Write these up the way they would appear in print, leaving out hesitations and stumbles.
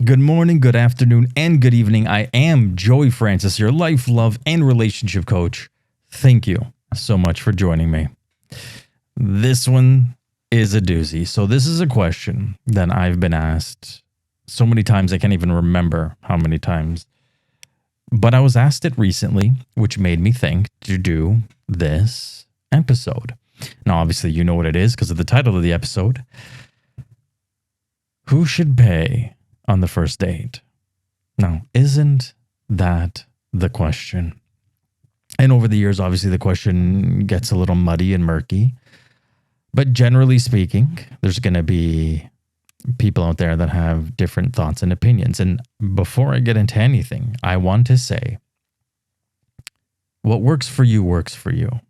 Good morning, good afternoon, and good evening. I am Joey Francis, your life, love, and relationship coach. Thank you so much for joining me. This one is a doozy. So this is a question that I've been asked so many times, I can't even remember how many times. But I was asked it recently, which made me think to do this episode. Now, obviously, you know what it is because of the title of the episode. Who should pay on the first date? Now, isn't that the question? And over the years, obviously, the question gets a little muddy and murky. But generally speaking, there's going to be people out there that have different thoughts and opinions. And before I get into anything, I want to say, what works for you works for you.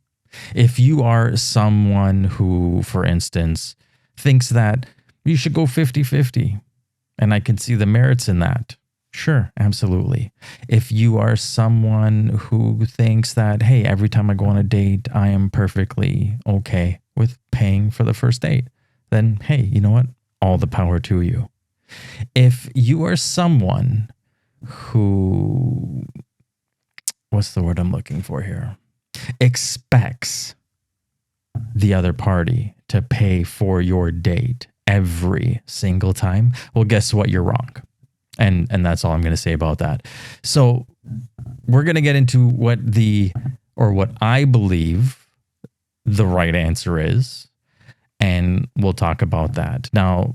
If you are someone who, for instance, thinks that you should go 50-50, and I can see the merits in that, sure, absolutely. If you are someone who thinks that, hey, every time I go on a date, I am perfectly okay with paying for the first date, then, hey, you know what? All the power to you. If you are someone who, what's the word I'm looking for here? Expects the other party to pay for your date every single time, well, guess what? You're wrong. And that's all I'm going to say about that. So we're going to get into what I believe the right answer is, and we'll talk about that. Now,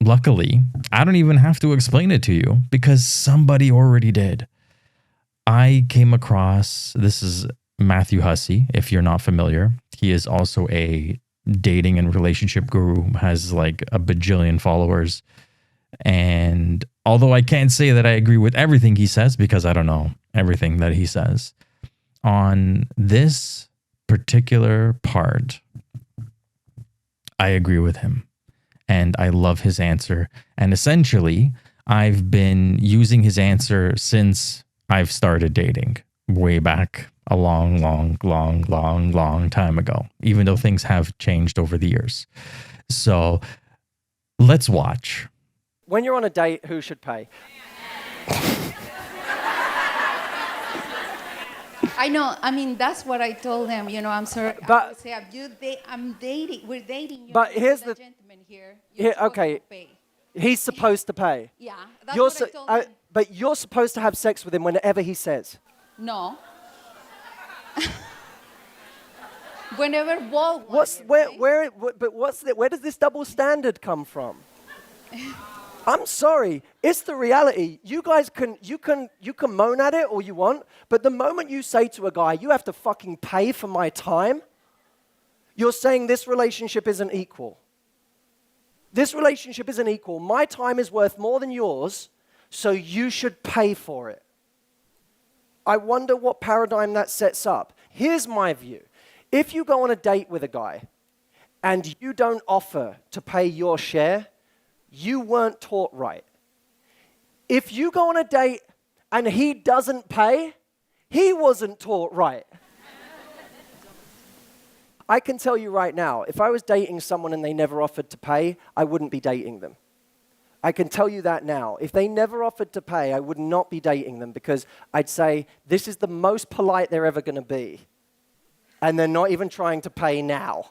luckily, I don't even have to explain it to you because somebody already did. I came across, this is Matthew Hussey, if you're not familiar. He is also a dating and relationship guru, has like a bajillion followers. And although I can't say that I agree with everything he says because I don't know everything that he says, on this particular part, I agree with him and I love his answer. And essentially, I've been using his answer since I've started dating way back a long time ago, even though things have changed over the years. So let's watch. When you're on a date, who should pay? I know. I mean, that's what I told them. You know, I'm sorry. But- I would say, I'm dating. We're dating. You're But here's the gentleman here. You're supposed okay. to pay. He's supposed to pay. Yeah, that's what I told them. But you're supposed to have sex with him whenever he says. No. Whenever Walt where does this double standard come from? I'm sorry, it's the reality. You guys can moan at it all you want, but the moment you say to a guy, you have to fucking pay for my time, you're saying this relationship isn't equal. This relationship isn't equal. My time is worth more than yours, so you should pay for it. I wonder what paradigm that sets up. Here's my view. If you go on a date with a guy and you don't offer to pay your share, you weren't taught right. If you go on a date and he doesn't pay, he wasn't taught right. I can tell you right now, if I was dating someone and they never offered to pay, I wouldn't be dating them. I can tell you that now. If they never offered to pay, I would not be dating them because I'd say, this is the most polite they're ever going to be. And they're not even trying to pay now.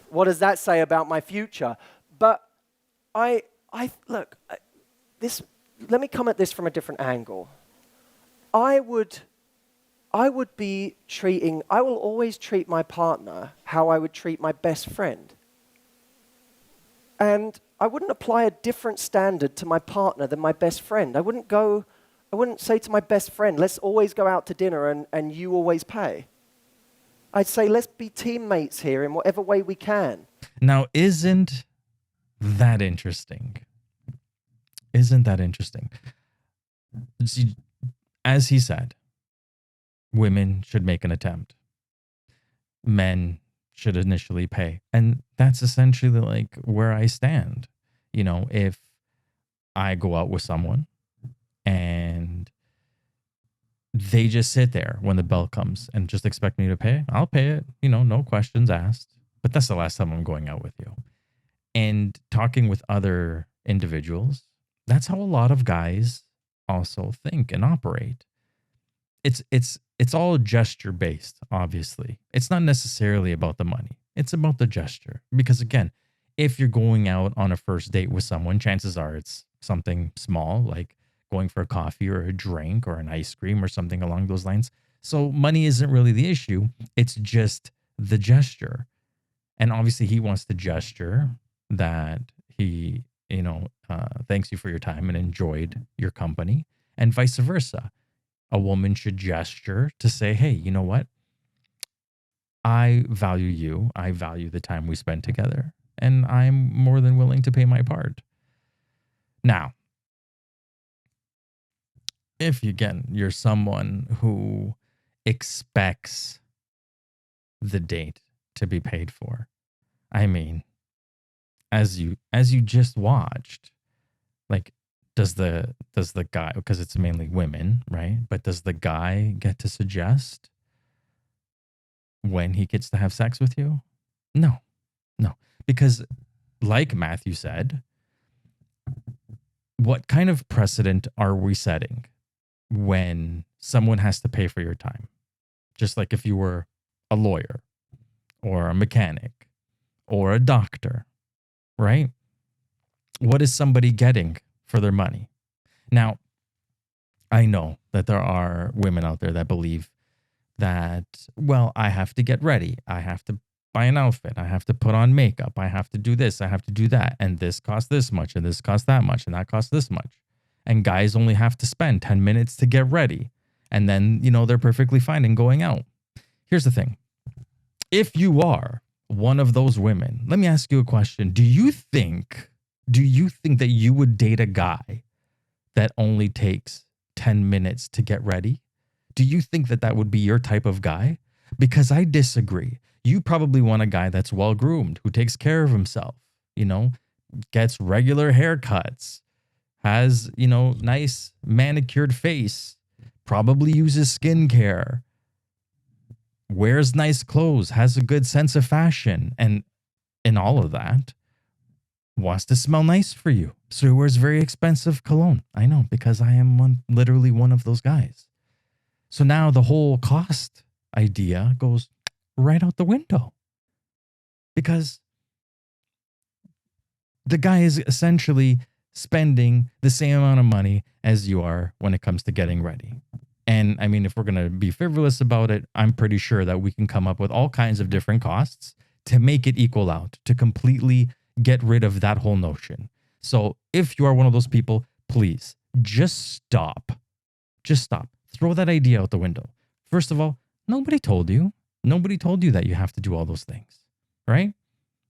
What does that say about my future? But let me come at this from a different angle. I will always treat my partner how I would treat my best friend. And I wouldn't apply a different standard to my partner than my best friend. I wouldn't say to my best friend, let's always go out to dinner and you always pay. I'd say, let's be teammates here in whatever way we can. Now, isn't that interesting? Isn't that interesting? See, as he said, women should make an attempt. Men should initially pay. And that's essentially like where I stand. You know, if I go out with someone and they just sit there when the bell comes and just expect me to pay, I'll pay it, you know, no questions asked. But that's the last time I'm going out with you. And talking with other individuals, that's how a lot of guys also think and operate. It's all gesture based, obviously. It's not necessarily about the money. It's about the gesture. Because again, if you're going out on a first date with someone, chances are it's something small, like going for a coffee or a drink or an ice cream or something along those lines. So money isn't really the issue. It's just the gesture. And obviously he wants to gesture that he, thanks you for your time and enjoyed your company, and vice versa. A woman should gesture to say, hey, you know what? I value you. I value the time we spend together, and I'm more than willing to pay my part. Now, if you're someone who expects the date to be paid for, I mean, as you just watched, like, does the guy, because it's mainly women, right? But does the guy get to suggest when he gets to have sex with you? No. Because like Matthew said, what kind of precedent are we setting when someone has to pay for your time? Just like if you were a lawyer or a mechanic or a doctor, right? What is somebody getting for their money? Now, I know that there are women out there that believe that, well, I have to get ready. I have to buy an outfit. I have to put on makeup. I have to do this. I have to do that. And this costs this much. And this costs that much. And that costs this much. And guys only have to spend 10 minutes to get ready. And then, they're perfectly fine in going out. Here's the thing. If you are one of those women, let me ask you a question. Do you think that you would date a guy that only takes 10 minutes to get ready? Do you think that would be your type of guy? Because I disagree. You probably want a guy that's well-groomed, who takes care of himself, gets regular haircuts, has, nice manicured face, probably uses skincare, wears nice clothes, has a good sense of fashion, and in all of that, wants to smell nice for you. So he wears very expensive cologne. I know, because I am literally one of those guys. So now the whole cost idea goes right out the window, because the guy is essentially spending the same amount of money as you are when it comes to getting ready. And I mean, if we're going to be frivolous about it, I'm pretty sure that we can come up with all kinds of different costs to make it equal out, to completely get rid of that whole notion. So if you are one of those people, please just stop. Just stop. Throw that idea out the window. First of all, nobody told you. Nobody told you that you have to do all those things, right?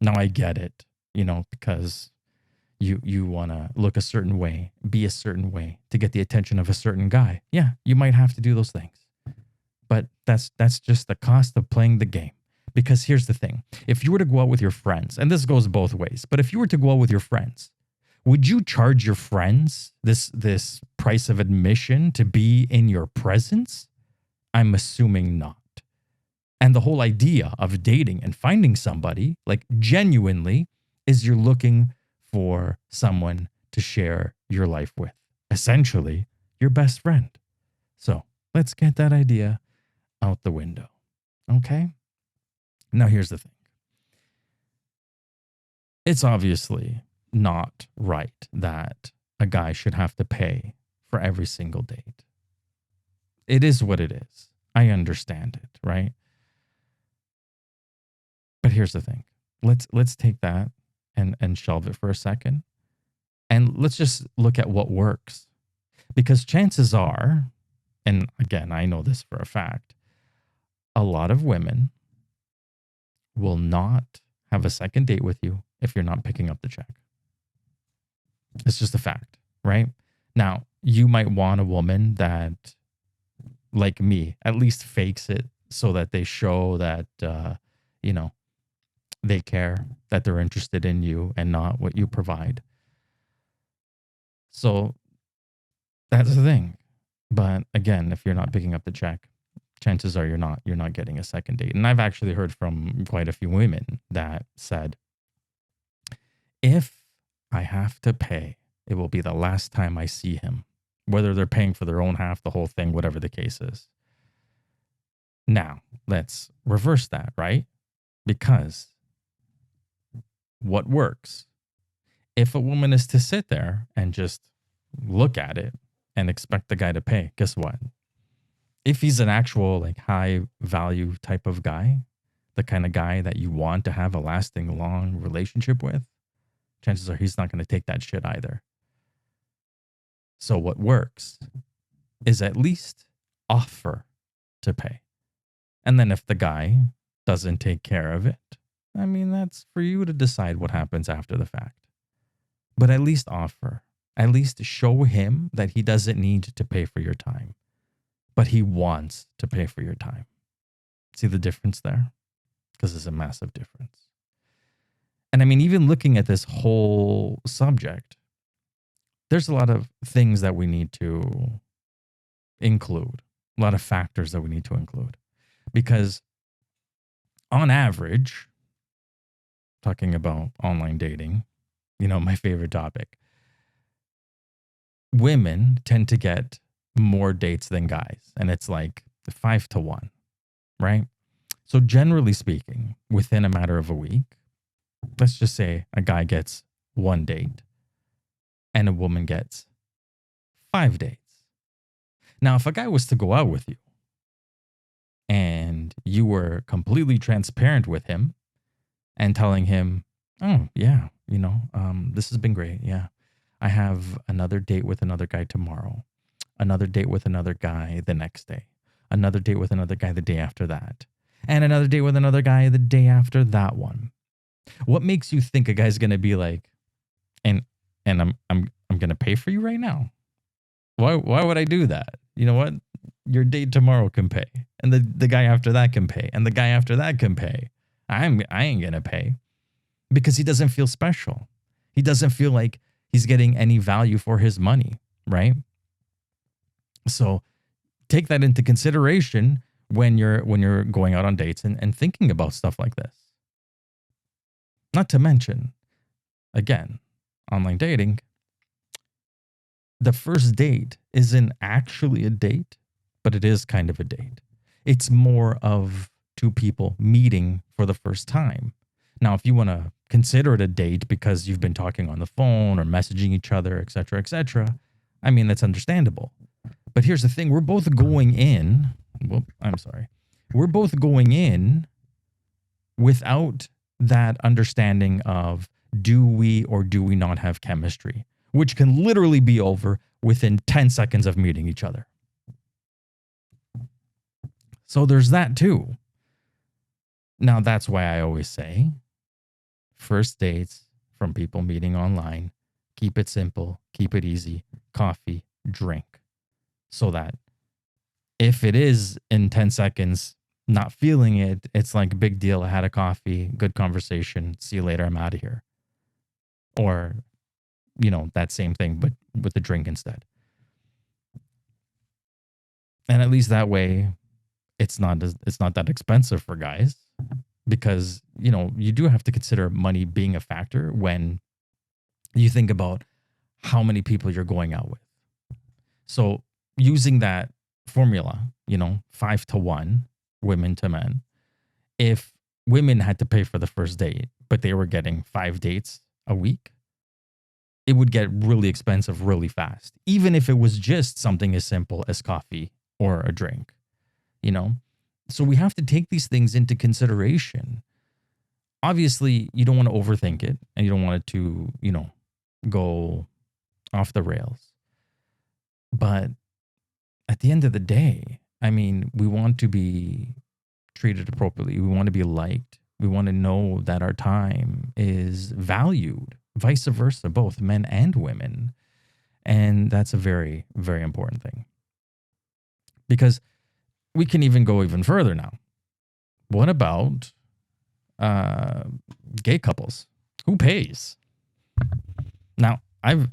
Now I get it, because you want to look a certain way, be a certain way to get the attention of a certain guy. Yeah, you might have to do those things. But that's just the cost of playing the game. Because here's the thing. If you were to go out with your friends, and this goes both ways, but if you were to go out with your friends, would you charge your friends this price of admission to be in your presence? I'm assuming not. And the whole idea of dating and finding somebody, like genuinely, is you're looking for someone to share your life with. Essentially, your best friend. So let's get that idea out the window. Okay? Now here's the thing. It's obviously not right that a guy should have to pay for every single date. It is what it is. I understand it, right? But here's the thing. Let's take that and shelve it for a second. And let's just look at what works. Because chances are, and again, I know this for a fact, a lot of women will not have a second date with you if you're not picking up the check. It's just a fact, right? Now, you might want a woman that, like me, at least fakes it so that they show that, they care, that they're interested in you and not what you provide. So that's the thing. But again, if you're not picking up the check, chances are you're not getting a second date. And I've actually heard from quite a few women that said, if I have to pay. It will be the last time I see him, whether they're paying for their own half, the whole thing, whatever the case is. Now, let's reverse that, right? Because what works? If a woman is to sit there and just look at it and expect the guy to pay, guess what? If he's an actual like high value type of guy, the kind of guy that you want to have a lasting long relationship with, chances are he's not going to take that shit either. So what works is at least offer to pay. And then if the guy doesn't take care of it, I mean, that's for you to decide what happens after the fact. But at least offer. At least show him that he doesn't need to pay for your time, but he wants to pay for your time. See the difference there? Because it's a massive difference. And I mean, even looking at this whole subject, there's a lot of things that we need to include, a lot of factors that we need to include. Because on average, talking about online dating, you know, my favorite topic, women tend to get more dates than guys. And it's like 5-1, right? So generally speaking, within a matter of a week, let's just say a guy gets 1 date and a woman gets 5 dates. Now, if a guy was to go out with you and you were completely transparent with him and telling him, oh, yeah, you know, this has been great. Yeah. I have another date with another guy tomorrow, another date with another guy the next day, another date with another guy the day after that, and another date with another guy the day after that one. What makes you think a guy's going to be like, and I'm going to pay for you right now? Why would I do that? You know what? Your date tomorrow can pay, and the guy after that can pay, and the guy after that can pay. I ain't going to pay because he doesn't feel special. He doesn't feel like he's getting any value for his money, right? So take that into consideration when you're going out on dates and thinking about stuff like this. Not to mention, again, online dating, the first date isn't actually a date, but it is kind of a date. It's more of two people meeting for the first time. Now, if you want to consider it a date because you've been talking on the phone or messaging each other, et cetera, I mean, that's understandable. But here's the thing. We're both going in. We're both going in without that understanding of do we or do we not have chemistry, which can literally be over within 10 seconds of meeting each other. So there's that too. Now, that's why I always say first dates from people meeting online, keep it simple, keep it easy, coffee, drink. So that if it is in 10 seconds, not feeling it, it's like a big deal. I had a coffee, good conversation. See you later. I'm out of here. Or, you know, that same thing, but with a drink instead. And at least that way, it's not that expensive for guys because, you know, you do have to consider money being a factor when you think about how many people you're going out with. So using that formula, you know, 5-1, women to men, if women had to pay for the first date, but they were getting 5 dates a week, it would get really expensive really fast, even if it was just something as simple as coffee or a drink, you know? So we have to take these things into consideration. Obviously, you don't want to overthink it and you don't want it to, you know, go off the rails. But at the end of the day, I mean, we want to be treated appropriately. We want to be liked. We want to know that our time is valued, vice versa, both men and women. And that's a very, very important thing. Because we can even go even further now. What about gay couples? Who pays? Now, I'm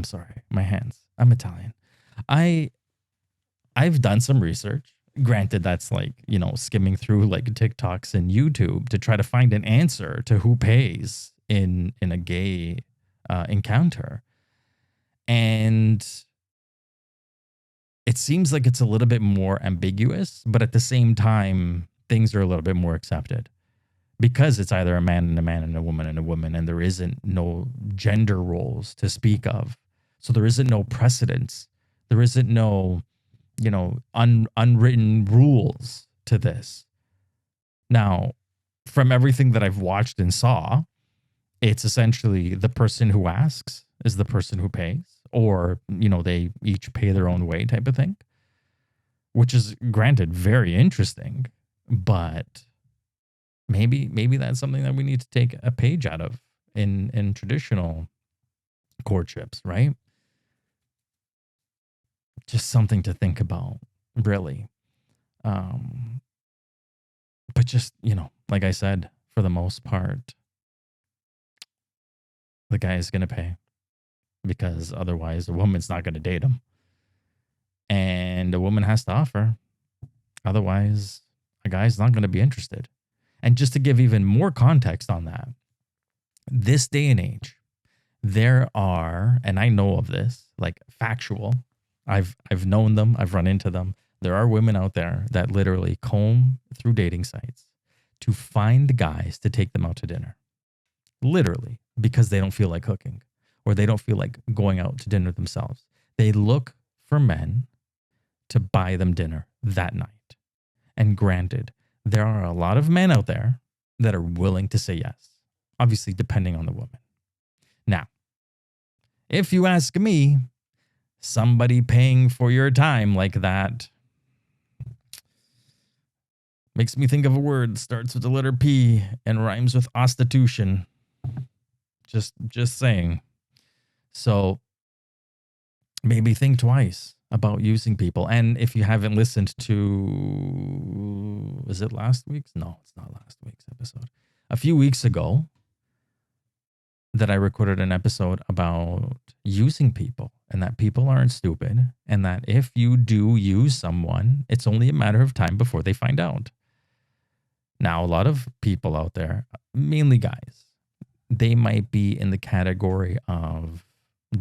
sorry, my hands. I'm Italian. I've done some research. Granted, that's like, you know, skimming through like TikToks and YouTube to try to find an answer to who pays in a gay encounter. And it seems like it's a little bit more ambiguous, but at the same time, things are a little bit more accepted because it's either a man and a man and a woman, and there isn't no gender roles to speak of. So there isn't no precedence. There isn't no, unwritten rules to this. Now, from everything that I've watched and saw, it's essentially the person who asks is the person who pays, or, they each pay their own way type of thing, which is, granted, very interesting, but maybe that's something that we need to take a page out of in traditional courtships, right? Just something to think about, really. But just, like I said, for the most part, the guy is going to pay, because otherwise a woman's not going to date him. And a woman has to offer. Otherwise, a guy's not going to be interested. And just to give even more context on that, this day and age, there are, and I know of this, like factual, I've known them, I've run into them. There are women out there that literally comb through dating sites to find guys to take them out to dinner. Literally, because they don't feel like cooking, or they don't feel like going out to dinner themselves. They look for men to buy them dinner that night. And granted, there are a lot of men out there that are willing to say yes, obviously depending on the woman. Now, if you ask me, somebody paying for your time like that makes me think of a word that starts with the letter P and rhymes with prostitution. Just saying. So maybe think twice about using people. And if you haven't listened to, is it last week's? No, it's not last week's episode. A few weeks ago that I recorded an episode about using people, and that people aren't stupid, and that if you do use someone, it's only a matter of time before they find out. Now, a lot of people out there, mainly guys, they might be in the category of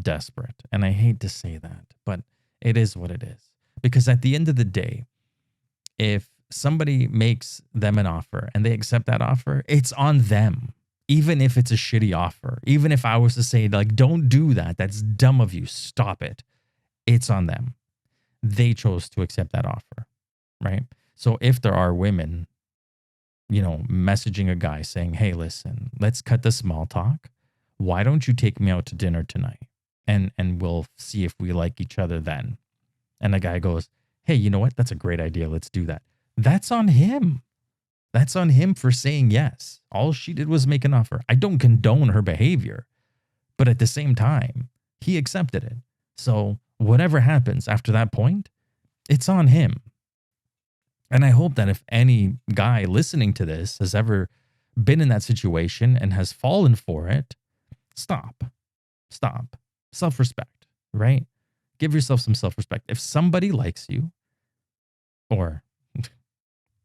desperate. And I hate to say that, but it is what it is. Because at the end of the day, if somebody makes them an offer and they accept that offer, it's on them. Even if it's a shitty offer, even if I was to say, like, don't do that, that's dumb of you, stop it, it's on them. They chose to accept that offer, right? So if there are women, messaging a guy saying, hey, listen, let's cut the small talk. Why don't you take me out to dinner tonight? And we'll see if we like each other then. And the guy goes, hey, you know what? That's a great idea. Let's do that. That's on him. That's on him for saying yes. All she did was make an offer. I don't condone her behavior, but at the same time, he accepted it. So whatever happens after that point, it's on him. And I hope that if any guy listening to this has ever been in that situation and has fallen for it, stop. Self-respect, right? Give yourself some self-respect. If somebody likes you, or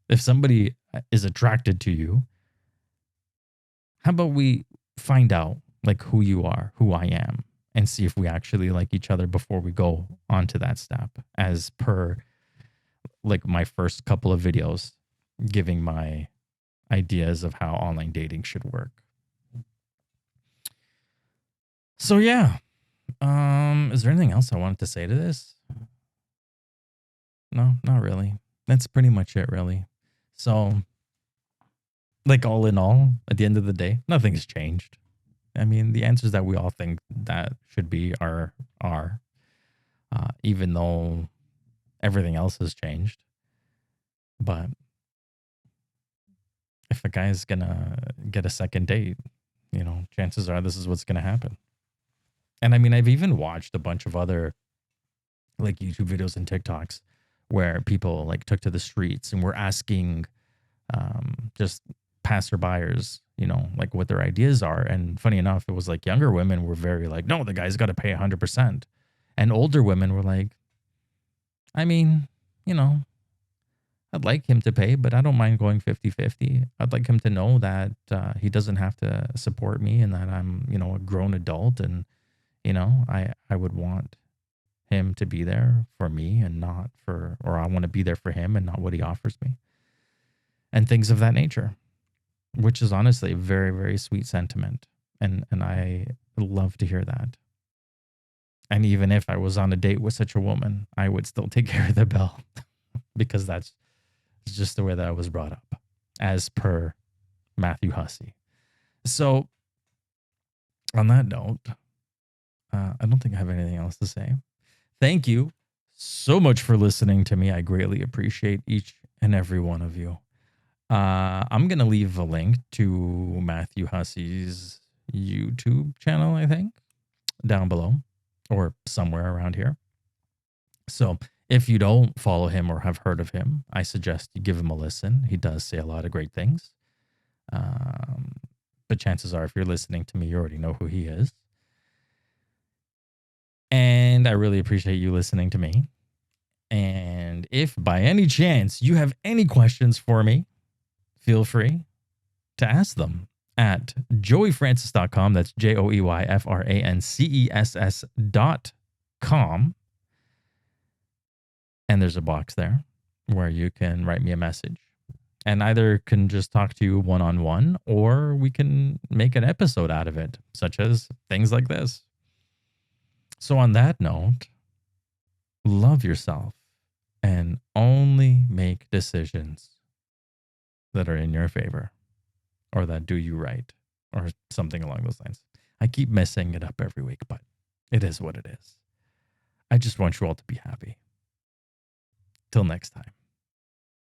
if somebody is attracted to you, how about we find out like who you are, who I am, and see if we actually like each other before we go on to that step, as per like my first couple of videos giving my ideas of how online dating should work. So yeah, is there anything else I wanted to say to this? No, not really. That's pretty much it, really. So, like, all in all, at the end of the day, nothing's changed. I mean, the answers that we all think that should be are even though everything else has changed. But if a guy's gonna get a second date, chances are this is what's gonna happen. And I mean, I've even watched a bunch of other like YouTube videos and TikToks where people like took to the streets and were asking just passerbyers, like what their ideas are. And funny enough, it was like younger women were very like, no, the guy's got to pay 100%. And older women were like, I mean, I'd like him to pay, but I don't mind going 50-50. I'd like him to know that he doesn't have to support me and that I'm, a grown adult. And, I would want him to be there for me and not or I want to be there for him and not what he offers me. And things of that nature, which is honestly a very, very sweet sentiment. And I love to hear that. And even if I was on a date with such a woman, I would still take care of the bill because that's just the way that I was brought up, as per Matthew Hussey. So on that note, I don't think I have anything else to say. Thank you so much for listening to me. I greatly appreciate each and every one of you. I'm going to leave a link to Matthew Hussey's YouTube channel, I think, down below or somewhere around here. So if you don't follow him or have heard of him, I suggest you give him a listen. He does say a lot of great things. But chances are, if you're listening to me, you already know who he is. And I really appreciate you listening to me. And if by any chance you have any questions for me, feel free to ask them at joeyfrancis.com. That's joeyfrances.com. And there's a box there where you can write me a message. And either can just talk to you one-on-one, or we can make an episode out of it, such as things like this. So on that note, love yourself and only make decisions that are in your favor or that do you right or something along those lines. I keep messing it up every week, but it is what it is. I just want you all to be happy. Till next time.